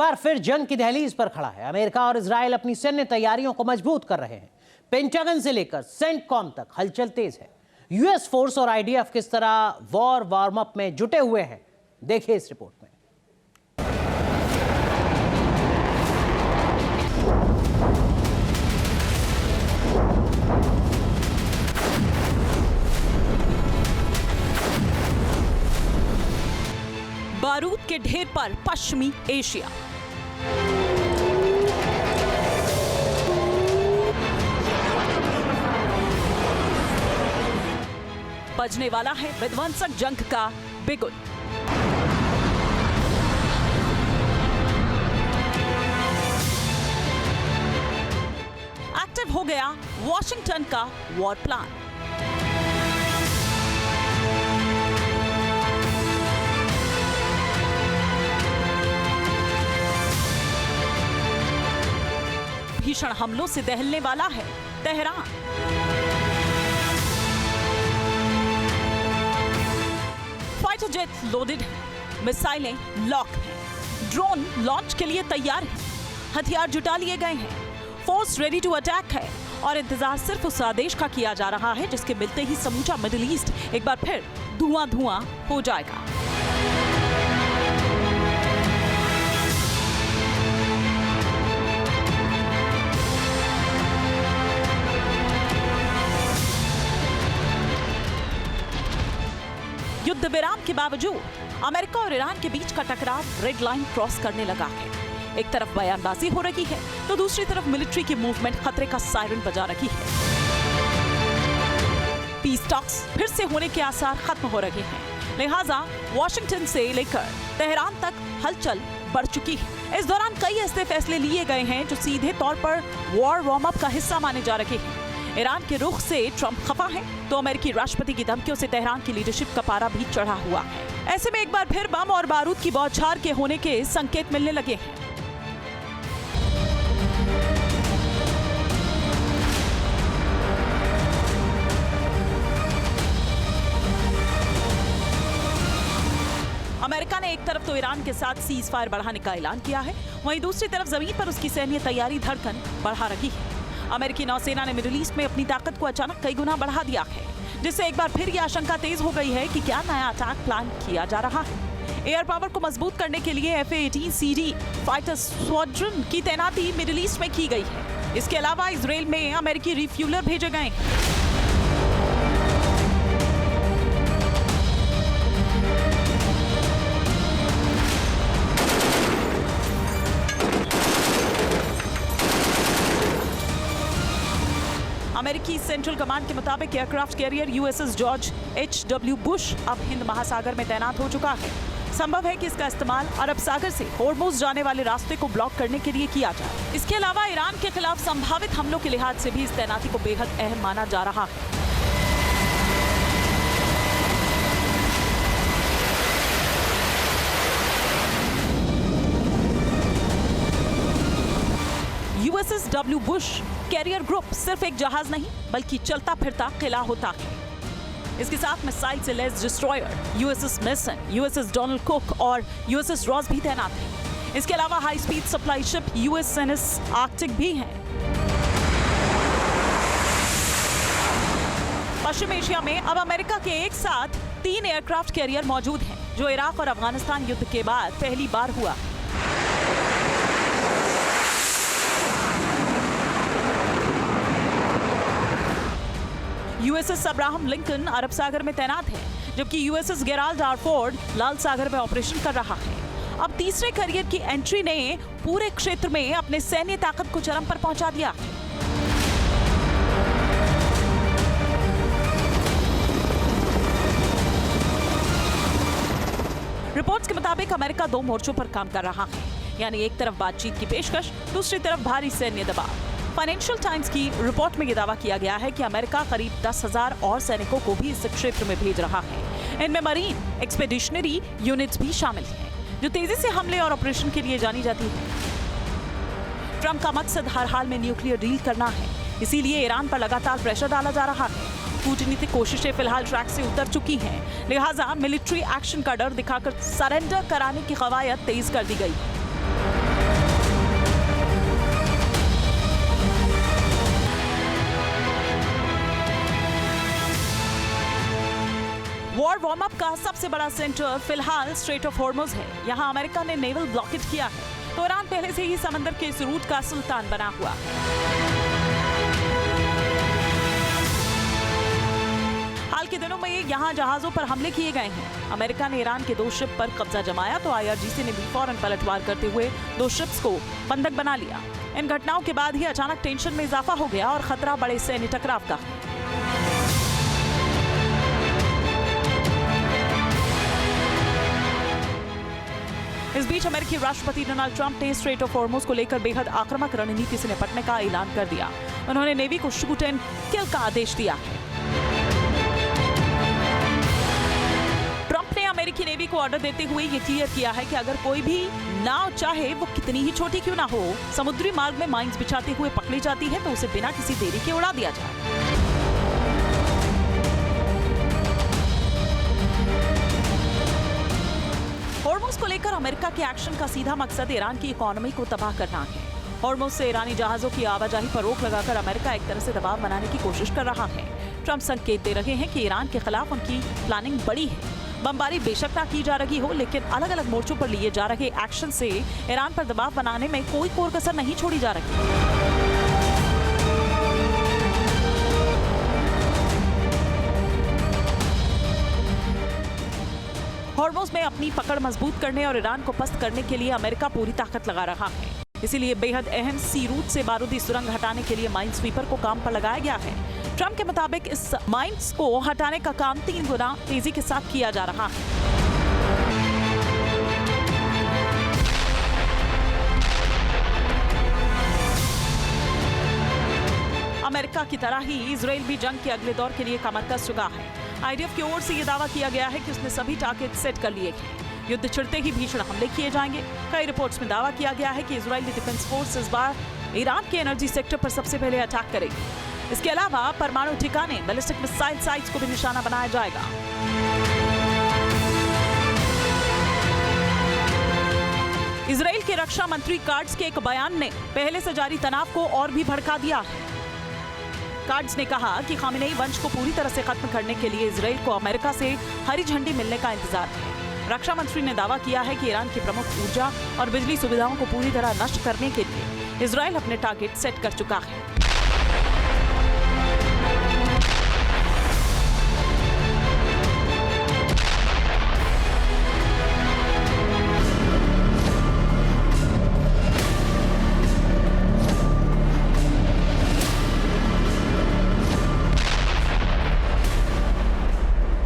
बार फिर जंग की दहलीज पर खड़ा है। अमेरिका और इजराइल अपनी सैन्य तैयारियों को मजबूत कर रहे हैं। पेंटागन से लेकर सेंटकॉम तक हलचल तेज है। यूएस फोर्स और आईडीएफ किस तरह वॉर वार्म अप में जुटे हुए हैं, देखिए इस रिपोर्ट में। बारूद के ढेर पर पश्चिमी एशिया। बजने वाला है विध्वंसक जंग का बिगुल। एक्टिव हो गया वॉशिंगटन का वॉर प्लान। भीषण हमलों से दहलने वाला है तेहरान। फाइटर जेट लोडेड है, मिसाइलें लॉक हैं, ड्रोन लॉन्च के लिए तैयार हैं, हथियार जुटा लिए गए हैं, फोर्स रेडी टू अटैक है और इंतजार सिर्फ उस आदेश का किया जा रहा है जिसके मिलते ही समूचा मिडिल ईस्ट एक बार फिर धुआं धुआं हो जाएगा। युद्ध विराम के बावजूद अमेरिका और ईरान के बीच का टकराव रेड लाइन क्रॉस करने लगा है। एक तरफ बयानबाजी हो रही है तो दूसरी तरफ मिलिट्री की मूवमेंट खतरे का सायरन बजा रही है। पीस टॉक्स फिर से होने के आसार खत्म हो रहे हैं, लिहाजा वॉशिंगटन से लेकर तेहरान तक हलचल बढ़ चुकी है। इस दौरान कई ऐसे फैसले लिए गए हैं जो सीधे तौर पर वॉर वार्म अप का हिस्सा माने जा रहे हैं। ईरान के रुख से ट्रंप खफा है तो अमेरिकी राष्ट्रपति की धमकियों से तेहरान की लीडरशिप का पारा भी चढ़ा हुआ है। ऐसे में एक बार फिर बम और बारूद की बौछार के होने के संकेत मिलने लगे हैं। अमेरिका ने एक तरफ तो ईरान के साथ सीज फायर बढ़ाने का ऐलान किया है, वहीं दूसरी तरफ जमीन पर उसकी सैन्य तैयारी धड़कन बढ़ा रही है। अमेरिकी नौसेना ने मिडिल ईस्ट में अपनी ताकत को अचानक कई गुना बढ़ा दिया है, जिससे एक बार फिर यह आशंका तेज हो गई है कि क्या नया अटैक प्लान किया जा रहा है। एयर पावर को मजबूत करने के लिए F-18CD फाइटर स्क्वाड्रन की तैनाती मिडिल ईस्ट में की गई है। इसके अलावा इजराइल में अमेरिकी रिफ्यूलर भेजे गए हैं। अमेरिकी सेंट्रल कमांड के मुताबिक aircraft carrier USS George H.W. Bush अब हिंद महासागर में तैनात हो चुका है। संभव है कि इसका इस्तेमाल अरब सागर से होर्मुज जाने वाले रास्ते को ब्लॉक करने के लिए किया जाए। इसके अलावा ईरान के खिलाफ संभावित हमलों के लिहाज से भी इस तैनाती को बेहद अहम माना जा रहा है। USS W. Bush carrier group सिर्फ एक जहाज नहीं बल्कि चलता फिरता किला होता है। इसके साथ मिसाइल से लैस destroyer USS Mason, USS Donald Cook और USS रॉस भी तैनात हैं। इसके अलावा high speed supply ship USNS Arctic भी हैं। पश्चिम एशिया में अब अमेरिका के एक साथ 3 एयरक्राफ्ट कैरियर मौजूद हैं, जो इराक और अफगानिस्तान युद्ध के बाद पहली बार हुआ। USS अब्राहम लिंकन अरब सागर में तैनात है, जबकि USS गेराल्ड आर फोर्ड लाल सागर में ऑपरेशन कर रहा है। अब तीसरे कैरियर की एंट्री ने पूरे क्षेत्र में अपने सैन्य ताकत को चरम पर पहुंचा दिया है। रिपोर्ट्स के मुताबिक अमेरिका 2 मोर्चों पर काम कर रहा है, यानी एक तरफ बातचीत की पेशकश, दूसरी तरफ भारी सैन्य दबाव। फाइनेंशियल टाइम्स की रिपोर्ट में यह दावा किया गया है कि अमेरिका करीब 10,000 और सैनिकों को भी इस क्षेत्र में भेज रहा है। इनमें मरीन एक्सपेडिशनरी यूनिट्स भी शामिल हैं, जो तेजी से हमले और ऑपरेशन के लिए जानी जाती है। ट्रंप का मकसद हर हाल में न्यूक्लियर डील करना है, इसीलिए ईरान पर लगातार प्रेशर डाला जा रहा है। कूटनीतिक कोशिशें फिलहाल ट्रैक से उतर चुकी हैं, लिहाजा मिलिट्री एक्शन का डर दिखाकर सरेंडर कराने की कवायद तेज कर दी गई। वार्म अप का सबसे बड़ा सेंटर फिलहाल स्ट्रेट ऑफ हॉर्मुज है। यहाँ अमेरिका ने नेवल ब्लॉकेट किया है, तो ईरान पहले से ही समंदर के इस रूट का सुल्तान बना हुआ है। हाल के दिनों में यहाँ जहाजों पर हमले किए गए हैं। अमेरिका ने ईरान के 2 शिप पर कब्जा जमाया तो IRGC ने भी फौरन पलटवार करते हुए 2 शिप्स को बंधक बना लिया। इन घटनाओं के बाद ही अचानक टेंशन में इजाफा हो गया और खतरा बड़े सैन्य टकराव का है। इस बीच अमेरिकी राष्ट्रपति डोनाल्ड ट्रंप ने स्ट्रेट ऑफ हॉर्मुज को लेकर बेहद आक्रामक रणनीति से निपटने का ऐलान कर दिया। उन्होंने नेवी को शूट एंड किल का आदेश दिया है। ट्रंप ने अमेरिकी नेवी को ऑर्डर देते हुए ये क्लियर किया है कि अगर कोई भी नाव, चाहे वो कितनी ही छोटी क्यों ना हो, समुद्री मार्ग में माइंस बिछाते हुए पकड़ी जाती है तो उसे बिना किसी देरी के उड़ा दिया जाए। हॉर्मुज को लेकर अमेरिका के एक्शन का सीधा मकसद ईरान की इकोनॉमी को तबाह करना है। हॉर्मुज से ईरानी जहाजों की आवाजाही पर रोक लगाकर अमेरिका एक तरह से दबाव बनाने की कोशिश कर रहा है। ट्रंप संकेत दे रहे हैं कि ईरान के खिलाफ उनकी प्लानिंग बड़ी है। बमबारी बेशक ना की जा रही हो, लेकिन अलग अलग मोर्चों पर लिए जा रहे एक्शन से ईरान पर दबाव बनाने में कोई कोर कसर नहीं छोड़ी जा रही। हॉर्मुज में अपनी पकड़ मजबूत करने और ईरान को पस्त करने के लिए अमेरिका पूरी ताकत लगा रहा है। इसीलिए बेहद अहम सी रूट से बारूदी सुरंग हटाने के लिए माइन स्वीपर को काम पर लगाया गया है। ट्रंप के मुताबिक इस माइंस को हटाने का काम 3 गुना तेजी के साथ किया जा रहा है। अमेरिका की तरह ही इजराइल भी जंग के अगले दौर के लिए कमर कस चुका है। IDF की ओर से ये दावा किया गया है कि उसने सभी टारगेट सेट कर लिए हैं। युद्ध छिड़ते ही भीषण हमले किए जाएंगे। कई रिपोर्ट्स में दावा किया गया है कि इजरायली डिफेंस फोर्स इस बार ईरान के एनर्जी सेक्टर पर सबसे पहले अटैक करेगी। इसके अलावा परमाणु ठिकाने, बैलिस्टिक मिसाइल साइट्स को भी निशाना बनाया जाएगा। इजराइल के रक्षा मंत्री कार्ड्स के एक बयान ने पहले से जारी तनाव को और भी भड़का दिया है। कार्ड्स ने कहा कि खामेनेई वंश को पूरी तरह से खत्म करने के लिए इजराइल को अमेरिका से हरी झंडी मिलने का इंतजार है। रक्षा मंत्री ने दावा किया है कि ईरान की प्रमुख ऊर्जा और बिजली सुविधाओं को पूरी तरह नष्ट करने के लिए इजराइल अपने टारगेट सेट कर चुका है।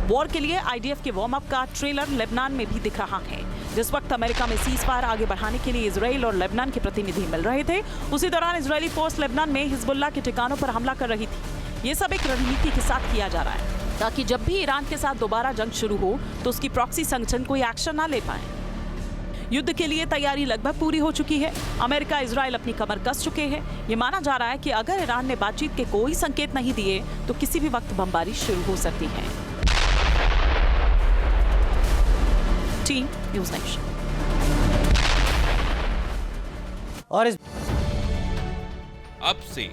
वॉर के लिए IDF के वार्म अप का ट्रेलर लेबनान में भी दिख रहा है। जिस वक्त अमेरिका में सीज़फायर आगे बढ़ाने के लिए इजराइल और लेबनान के प्रतिनिधि मिल रहे थे, उसी दौरान इजरायली फोर्स लेबनान में हिजबुल्लाह के ठिकानों पर हमला कर रही थी। ये सब एक रणनीति के साथ किया जा रहा है ताकि जब भी ईरान के साथ दोबारा जंग शुरू हो तो उसकी प्रॉक्सी संगठन कोई एक्शन ना ले पाए। युद्ध के लिए तैयारी लगभग पूरी हो चुकी है। अमेरिका, इजराइल अपनी कमर कस चुके हैं। ये माना जा रहा है कि अगर ईरान ने बातचीत के कोई संकेत नहीं दिए तो किसी भी वक्त बमबारी शुरू हो सकती है। Team news nation. और इस अब से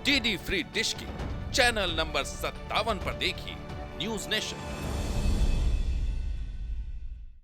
DD फ्री डिश की चैनल नंबर 57 पर देखिए न्यूज़ नेशन।